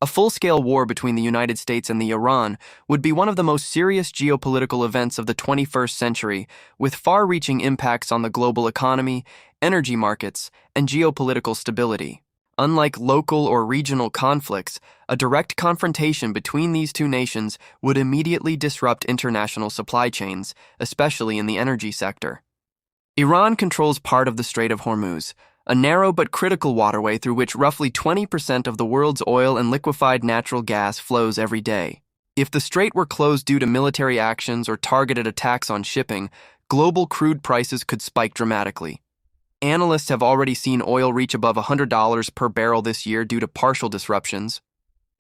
A full-scale war between the United States and the Iran would be one of the most serious geopolitical events of the 21st century, with far-reaching impacts on the global economy, energy markets, and geopolitical stability. Unlike local or regional conflicts, a direct confrontation between these two nations would immediately disrupt international supply chains, especially in the energy sector. Iran controls part of the Strait of Hormuz, a narrow but critical waterway through which roughly 20% of the world's oil and liquefied natural gas flows every day. If the strait were closed due to military actions or targeted attacks on shipping, global crude prices could spike dramatically. Analysts have already seen oil reach above $100 per barrel this year due to partial disruptions,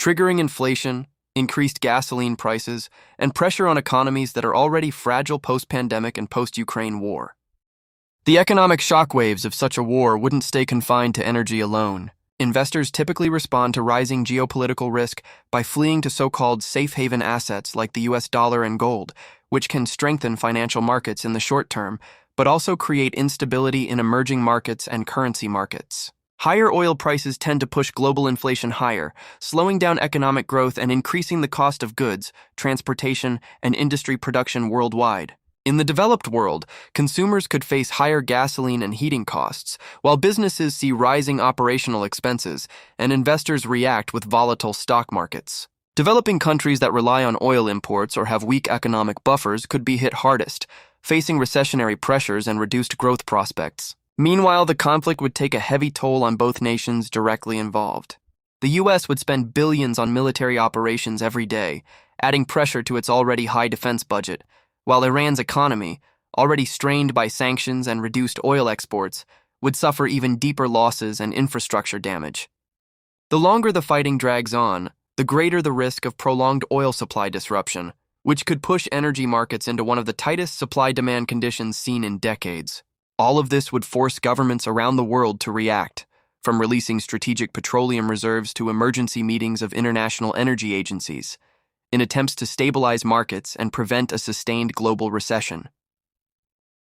triggering inflation, increased gasoline prices, and pressure on economies that are already fragile post-pandemic and post-Ukraine war. The economic shockwaves of such a war wouldn't stay confined to energy alone. Investors typically respond to rising geopolitical risk by fleeing to so-called safe haven assets like the US dollar and gold, which can strengthen financial markets in the short term, but also create instability in emerging markets and currency markets. Higher oil prices tend to push global inflation higher, slowing down economic growth and increasing the cost of goods, transportation, and industry production worldwide. In the developed world, consumers could face higher gasoline and heating costs, while businesses see rising operational expenses, and investors react with volatile stock markets. Developing countries that rely on oil imports or have weak economic buffers could be hit hardest, facing recessionary pressures and reduced growth prospects. Meanwhile, the conflict would take a heavy toll on both nations directly involved. The U.S. would spend billions on military operations every day, adding pressure to its already high defense budget, while Iran's economy, already strained by sanctions and reduced oil exports, would suffer even deeper losses and infrastructure damage. The longer the fighting drags on, the greater the risk of prolonged oil supply disruption, which could push energy markets into one of the tightest supply-demand conditions seen in decades. All of this would force governments around the world to react, from releasing strategic petroleum reserves to emergency meetings of international energy agencies, in attempts to stabilize markets and prevent a sustained global recession.